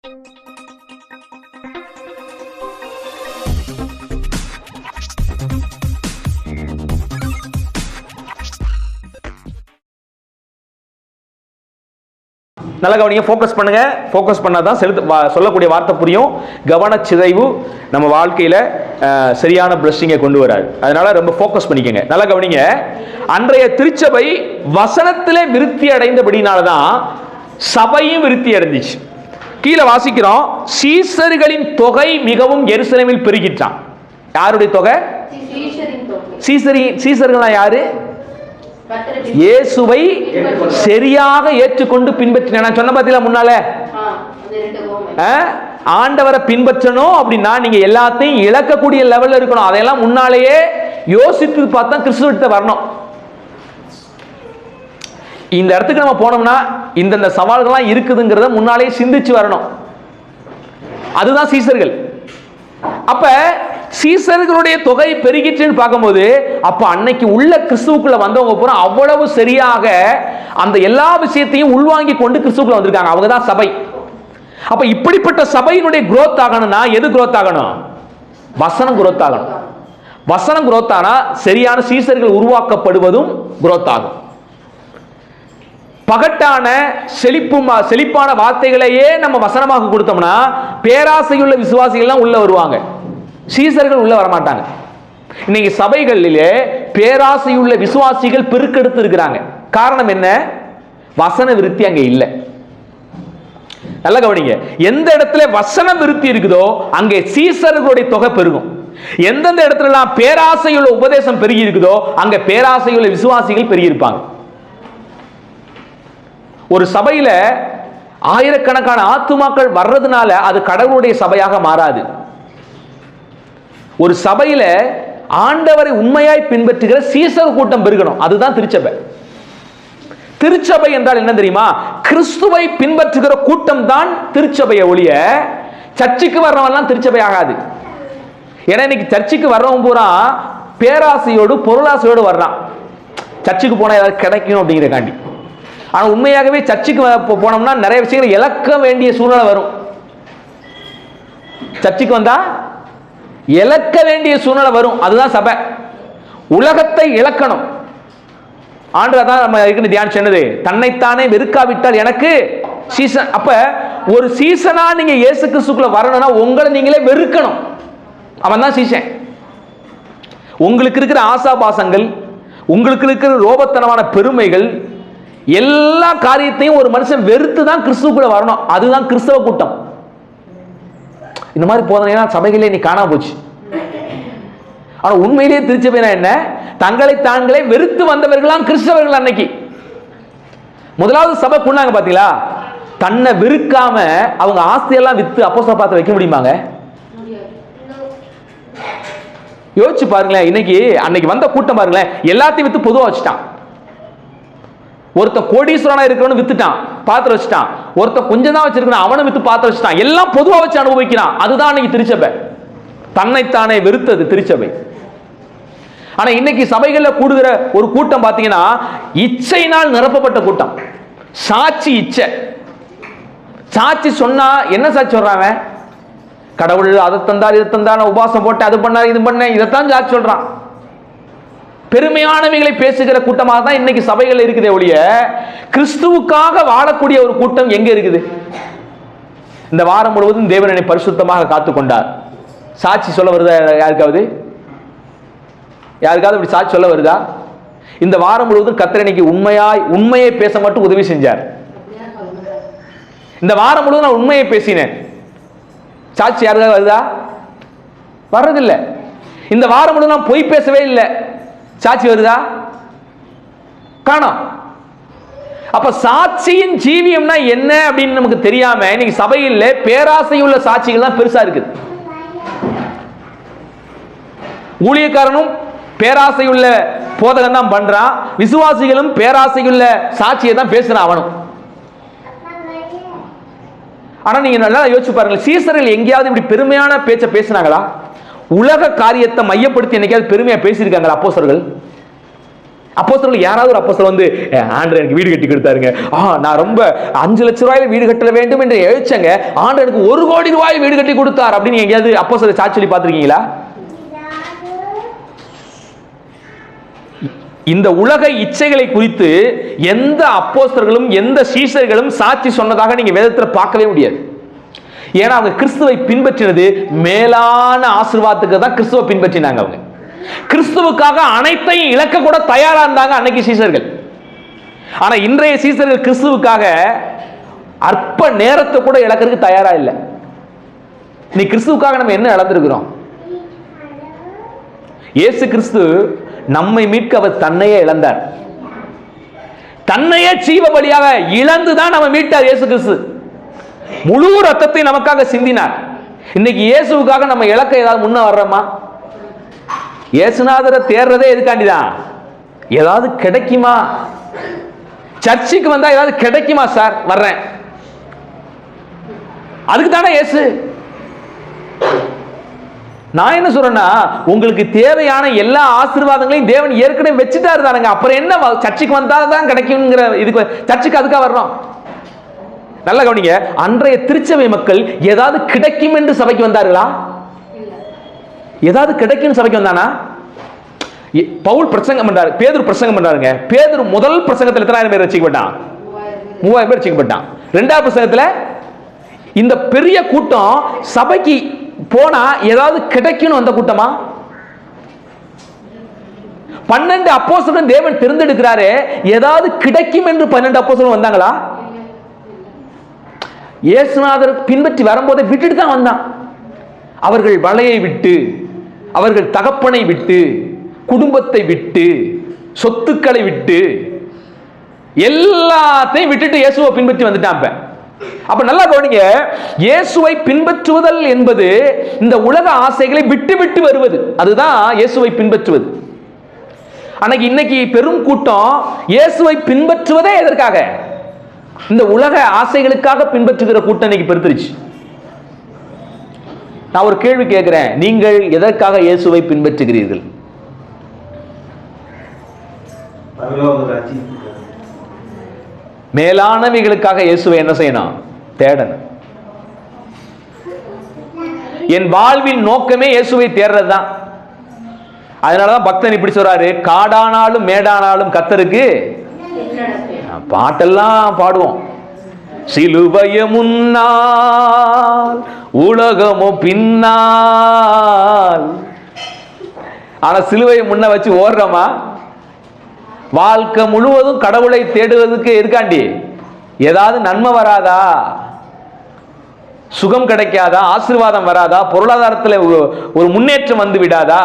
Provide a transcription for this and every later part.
நல்லா கவனிங்க, ஃபோக்கஸ் பண்ணுங்க. ஃபோக்கஸ் பண்ணாதான் சொல்லக்கூடிய வார்த்தை புரியும். கவனச்சிதைவு நம்ம வாழ்க்கையில சரியான பிளஸ்ஸிங்கை கொண்டு வராது. அதனால ரொம்ப ஃபோக்கஸ் பண்ணிக்கங்க. நல்லா கவனிங்க. அன்றைய திருச்சபை வசனத்திலே விருத்தி அடைந்தபடினால்தான் சபையும் விருத்தி அடைஞ்சிச்சு. கீழே வாசிக்கிறோம், சீசர்களின் தொகை மிகவும் எருசலேமில் பெருகிட்டான். யாருடைய தொகை? சீசர்களா யாரு? இயேசுவை சரியாக ஏற்றுக்கொண்டு பின்பற்றின. நான் சொன்ன பார்த்தீங்களா முன்னால, ஆண்டவரை பின்பற்றணும் அப்படின்னா நீங்க எல்லாத்தையும் இழக்கக்கூடிய லெவல்ல இருக்கணும். அதையெல்லாம் முன்னாலேயே யோசித்து பார்த்தா கிறிஸ்துவிட்ட வரணும். இந்த இடத்துக்கு நம்ம போனோம்னா இந்த சவால்கள்லாம் இருக்குதுங்கிறத முன்னாலேயே சிந்திச்சு வரணும். அதுதான் சீசர்கள். அப்ப சீசர்களுடைய தொகை பெருகிச்சுன்னு பார்க்கும்போது, அப்ப அன்னைக்கு உள்ள கிறிஸ்துவுக்குள்ள வந்தவங்க பூரா அவ்வளவு சரியாக அந்த எல்லா விஷயத்தையும் உள்வாங்கி கொண்டு கிறிஸ்துவுக்குள்ள வந்திருக்காங்க. அவங்க தான் சபை. அப்ப இப்படிப்பட்ட சபையினுடைய growth ஆகணும்னா எது growth ஆகணும்? வசனம் growth ஆகணும். வசனம் growth ஆனா சரியான சீசர்கள் உருவாக்கப்படுவதும் growth ஆகும். பகட்டான செழிப்பான வார்த்தைகளையே நம்ம வசனமாக கொடுத்தோம்னா பேராசையுள்ள விசுவாசிகள் எல்லாம் உள்ள வருவாங்க, சீசர்கள் உள்ள வரமாட்டாங்க. இன்னைக்கு சபைகளிலே பேராசையுள்ள விசுவாசிகள் பெருக்கெடுத்து இருக்கிறாங்க. காரணம் என்ன? வசன விருத்தி அங்க இல்லை. நல்ல கவனிங்க, எந்த இடத்துல வசன விருத்தி இருக்குதோ அங்கே சீசர்களுடைய தொகை பெருகும். எந்தெந்த இடத்துல பேராசையுள்ள உபதேசம் பெருகி இருக்குதோ அங்க பேராசையுள்ள விசுவாசிகள் பெருகி இருப்பாங்க. ஒரு சபையில ஆயிரக்கணக்கான ஆத்துமாக்கள் வர்றதுனால அது கடவுளுடைய சபையாக மாறாது. ஒரு சபையில ஆண்டவரை உண்மையாய் பின்பற்றுகிற சீசர் கூட்டம் பெருகணும். அதுதான் திருச்சபை. திருச்சபை என்றால் என்ன தெரியுமா? கிறிஸ்துவை பின்பற்றுகிற கூட்டம் தான் திருச்சபையை ஒழிய சர்ச்சுக்கு வர்றவன் திருச்சபை ஆகாது. ஏன்னா இன்னைக்கு சர்ச்சுக்கு வர்றவன் பூரா பேராசையோடு பொருளாசையோடு வர்றான். சர்ச்சுக்கு போனா ஏதாவது கிடைக்கும் அப்படிங்கிற காண்டி. ஆனா உண்மையாகவே சர்ச்சுக்கு போனோம்னா நிறைய விஷயங்கள் இழக்க வேண்டிய சூழ்நிலை வரும். சர்ச்சுக்கு வந்தா இழக்க வேண்டிய சூழ்நிலை வரும். அதுதான் சபை. உலகத்தை இழக்கணும். ஆண்டவர் தான் நம்ம தியானம் சொன்னது, தன்னைத்தானே வெறுக்காவிட்டால் எனக்கு சீசன். அப்ப ஒரு சீசனா நீங்க இயேசு கிறிஸ்துக்குள்ள வரணும்னா உங்களை நீங்களே வெறுக்கணும். அவன் தான் சீசன். உங்களுக்கு இருக்கிற ஆசாபாசங்கள், உங்களுக்கு இருக்கிற ரோபத்தனமான பெருமைகள், எல்லா காரியத்தையும் ஒரு மனுஷன் வெறுத்து தான் கிறிஸ்துவுக்குள்ள வரணும். அதுதான் கிறிஸ்தவ கூட்டம். இந்த மாதிரி போதனைனா சபைகளே நீ காணாம போச்சு. ஆனா உண்மையிலேயே திருச்சபைனா என்ன? தங்களை தாங்களே வெறுத்து வந்தவர்களாம் கிறிஸ்தவர்கள். அன்னைக்கு முதலாவது சபை கொண்டாங்க பாத்தீங்களா? தன்னை வெறுக்காம அவங்க ஆஸ்தியெல்லாம் வித்து அப்போஸ்தலர் பார்த்து வைக்க முடியுமாங்க? யோசிச்சு பாருங்களேன். இன்னைக்கு அன்னைக்கு வந்த கூட்டம் பாருங்களேன், எல்லாத்தையும் வித்து பொதுவா வச்சுட்டான். ஒருத்த கோடீஸ்வரனா இருக்கிறவனு வித்துட்டான், பாத்திரம் வச்சுட்டான். ஒருத்த கொஞ்சம் தான் வச்சிருக்கான், அவனை வித்து பாத்திரம் வச்சுட்டான். எல்லாம் பொதுவா வச்சு அனுபவிக்கிறான். அதுதான் இன்னைக்கு திருச்சபை. தன்னைத்தானே வெறுத்தது திருச்சபை. ஆனா இன்னைக்கு சபைகள்ல கூடுகிற ஒரு கூட்டம் பாத்தீங்கன்னா இச்சையினால் நிரப்பப்பட்ட கூட்டம். சாட்சி இச்சை. சாட்சி சொன்னா என்ன சாட்சி சொல்றாங்க? கடவுள் அதை தந்தார் இதை தந்தார், உபாசம் போட்டு அது பண்ணார் இது பண்ண, இதைத்தான் சாட்சி சொல்றான். பெருமையானவைகளை பேசுகிற கூட்டமாக தான் இன்னைக்கு சபைகள் இருக்குதே ஒழிய கிறிஸ்துவுக்காக வாழக்கூடிய ஒரு கூட்டம் எங்க இருக்குது? இந்த வாரம் முழுவதும் தேவன் என்னை பரிசுத்தமாக காத்துக்கொண்டார். சாட்சி சொல்ல வருதா? யாருக்காவது அப்படி சாட்சி சொல்ல வருதா? இந்த வாரம் முழுவதும் கர்த்தர் இன்னைக்கு உண்மையை பேச மட்டும் உதவி செஞ்சார். இந்த வாரம் முழுவதும் நான் உண்மையை பேசினேன். சாட்சி யாருக்காவது வருதா? வர்றதில்லை. இந்த வாரம் முழுவதும் நான் பொய் பேசவே இல்லை. சாட்சி வருதா? காணோம். அப்ப சாட்சியின் ஜீவியம்னா என்ன அப்படின்னு நமக்கு தெரியாம இன்னைக்கு சபையில் பேராசையுள்ள சாட்சிகள் தான் பெருசா இருக்குது. ஊழியக்காரனும் பேராசையுள்ள போதகம் தான் பண்றான், விசுவாசிகளும் பேராசையுள்ள சாட்சியை தான் பேசுறான் அவனும். ஆனா நீங்க நல்லா யோசிச்சு பாருங்க, சீசர்கள் எங்கேயாவது இப்படி பெருமையான பேச்சை பேசினாங்களா? உலக காரியத்தை மையப்படுத்தி என்னைக்காவது பெருமையா பேசியிருக்காங்களா அப்போஸ்தலர்கள்? அப்போஸ்தலர்கள் யாராவது ஒரு அப்போஸ்தலர் வந்து ஆண்டவர் எனக்கு வீடு கட்டி கொடுத்தாருங்க, நான் ரொம்ப 5 லட்சம் ரூபாயில வீடு கட்ட வேண்டும் என்று எழுச்சங்க, ஆண்டவர் எனக்கு 1 கோடி ரூபாய் வீடு கட்டி கொடுத்தார் அப்படின்னு எங்கேயாவது அப்போஸ்தலர் சாட்சி சொல்லி பார்த்திருக்கீங்களா? இந்த உலக இச்சைகளை குறித்து எந்த அப்போஸ்தலர்களும் எந்த சீஷர்களும் சாட்சி சொன்னதாக நீங்க வேதத்தில் பார்க்கவே முடியாது. ஏன்னா அவங்க கிறிஸ்துவை பின்பற்றினது மேலான ஆசீர்வாதத்துக்கு தான் கிறிஸ்துவை பின்பற்றினாங்க. அவங்க கிறிஸ்துவுக்காக அனைத்தையும் இழக்க கூட தயாரா இருந்தாங்க அன்னைக்கு சீஷர்கள். ஆனா இன்றைய சீஷர்கள் கிறிஸ்துவுக்காக அற்ப நேரத்தை கூட இழக்கிறதுக்கு தயாரா இல்லை. நீ கிறிஸ்துவுக்காக நம்ம என்ன இழந்திருக்கிறோம்? இயேசு கிறிஸ்து நம்மை மீட்க அவர் தன்னையே இழந்தார். தன்னையே ஜீவ பலியாக இழந்துதான் நம்ம மீட்டார். இயேசு கிறிஸ்து முழு ரத்தத்தை நமக்காக சிந்தினார். இன்னைக்கு இயேசுவுக்காக நம்ம இலக்க ஏதாவது முன்ன வர்றோமா? இயேசுநாதரை தேர்றதே எதுக்காண்டிதான்? ஏதாவது கிடைக்குமா? சர்ச்சுக்கு வந்தா ஏதாவது கிடைக்குமா சார்? வர்றேன், அதுக்கு தானே இயேசு. நான் என்ன சொல்றேன்னா, உங்களுக்கு தேவையான எல்லா ஆசீர்வாதங்களையும் தேவன் ஏற்கனவே வச்சுட்டாரு தானுங்க. அப்புறம் என்ன சர்ச்சுக்கு வந்தால்தான் கிடைக்கும்ங்கிற இதுக்கு சர்ச்சுக்கு அதுக்காக வர்றோம். நல்ல கவனிங்க, அன்றைய திருச்சபை மக்கள் ஏதாவது கிடைக்கும் என்று சபைக்கு வந்தார்களா? ஏதாவது கிடைக்கும் சபைக்கு வந்தானா? பவுல் பிரசங்கம் பண்றாரு, பேதுரு பிரசங்கம் பண்றாருங்க. பேதுரு முதல் பிரசங்கத்தில் எத்தனை பேர் ரட்சிக்கப்பட்டான்? 3000 பேர் ரட்சிக்கப்பட்டான். இரண்டாவது பிரசங்கத்தில் இந்த பெரிய கூட்டம் சபைக்கு போனா ஏதாவது கிடைக்கும் வந்த கூட்டமா? 12 அப்போஸ்தலர்கள் தேவன் தேர்ந்தெடுக்கிறாரே, ஏதாவது கிடைக்கும் என்று 12 அப்போஸ்தலர்கள் வந்தாங்களா? இயேசுநாதர் பின்பற்றி வரும்போதே விட்டுட்டு தான் வந்தான். அவர்கள் வலையை விட்டு, அவர்கள் தகப்பனை விட்டு, குடும்பத்தை விட்டு, சொத்துக்களை விட்டு, எல்லாத்தையும் விட்டுட்டு இயேசுவை பின்பற்றி வந்துட்டான். அப்ப நல்லா கவனிங்க, இயேசுவை பின்பற்றுவதல் என்பது இந்த உலக ஆசைகளை விட்டு விட்டு வருவது, அதுதான் இயேசுவை பின்பற்றுவது. அன்னைக்கு இன்னைக்கு பெரும் கூட்டம் இயேசுவை பின்பற்றுவதே எதற்காக? இந்த உலக ஆசைகளுக்காக பின்பற்றுகிற கூட்டம் இன்னைக்கு பெருத்துருச்சு. நான் ஒரு கேள்வி கேட்கிறேன், நீங்கள் எதற்காக இயேசுவை பின்பற்றுகிறீர்கள்? மேலானவைகளுக்காக இயேசுவை என்ன செய்யணும்? தேடணும். என் வாழ்வின் நோக்கமே இயேசுவை தேடுறதுதான். அதனாலதான் பக்தன் இப்படி சொல்றாரு, காடானாலும் மேடானாலும் கர்த்தருக்கு. பாட்டெல்லாம் பாடுவோம், சிலுவைய முன்னால் உலகமோ பின்னால். ஆனா சிலுவையை முன்ன வச்சு ஓடுறோமா? வாழ்க்கை முழுவதும் கடவுளை தேடுவதற்கு எதுக்காண்டி? ஏதாவது நன்மை வராதா? சுகம் கிடைக்காதா? ஆசீர்வாதம் வராதா? பொருளாதாரத்தில் ஒரு முன்னேற்றம் வந்து விடாதா?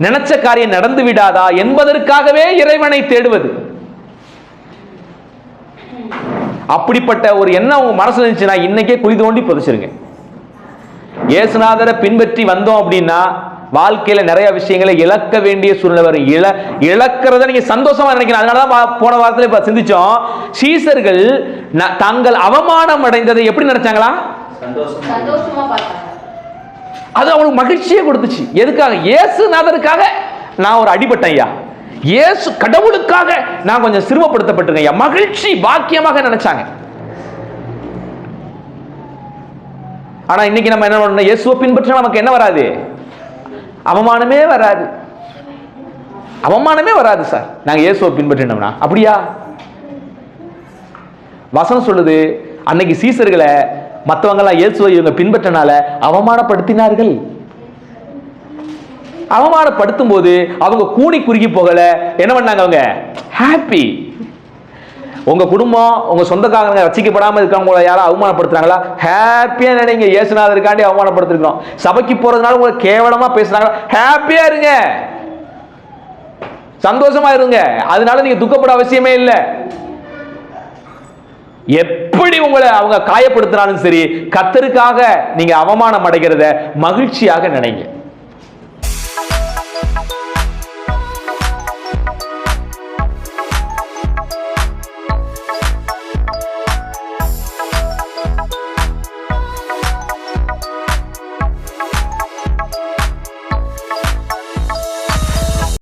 நினைச்ச காரியம் நடந்து விடாதா என்பதற்காகவே இறைவனை தேடுவது. அப்படிப்பட்ட ஒரு எண்ணம் உங்க மனசுல இருந்துச்சுன்னா இன்னைக்கே குழி தோண்டி புதைச்சிருங்க. இயேசுநாதரை பின்பற்றி வந்தோம் அப்படின்னா வாழ்க்கையில நிறைய விஷயங்களை இழக்க வேண்டிய சூழ்நிலை வரும். இழக்கிறத நீங்க சந்தோஷமா நினைக்கிறேன். அதனாலதான் போன வாரத்துல இப்ப சிந்திச்சோம், சீசர்கள் தாங்கள் அவமானம் அடைந்ததை எப்படி நினைச்சாங்களா? அது அவங்களுக்கு மகிழ்ச்சியை கொடுத்துச்சு. எதுக்காக? இயேசுநாதருக்காக நான் ஒரு அடிபட்டேன் ஐயா, இயேசு கடவுளுக்காக நான் கொஞ்சம் சிறுமப்படுத்தப்பட்டிருக்கேன் ஐயா, மகிழ்ச்சி பாக்கியமாக நினைச்சாங்க. ஆனா இன்னைக்கு நம்ம என்ன பண்ணணும்? இயேசுவை பின்பற்றினா நமக்கு என்ன வராது? அவமானமே வராது. அவமானமே வராது சார், நாங்க இயேசுவை பின்பற்றினோம்னா. அப்படியா? வசனம் சொல்லுது, அன்னைக்கு சீசர்களை மற்றவங்க எல்லாம் இயேசுவை இவங்க பின்பற்றினால அவமானப்படுத்தினார்கள். அவமானப்படுத்தும் போது அவங்க கூனி குறுகி போகல, என்ன பண்ணாங்க? அவங்க ஹாப்பி. உங்க குடும்பம், உங்க சொந்தக்காரங்க ரசிக்கப்படாம இருக்கவங்கள யாரும் அவமானப்படுத்துறாங்களா? ஹாப்பியா நினைங்க, இயேசுநாதருக்காண்டி அவமானப்படுத்திருக்கோம். சபைக்கு போறதுனால உங்களை கேவலமா பேசுறாங்க, ஹாப்பியா இருங்க, சந்தோஷமா இருங்க. அதனால நீங்க துக்கப்பட அவசியமே இல்லை. எப்படி உங்களை அவங்க காயப்படுத்தினாலும் சரி, கர்த்தருக்காக நீங்க அவமானம் அடைகிறத மகிழ்ச்சியாக நினைங்க.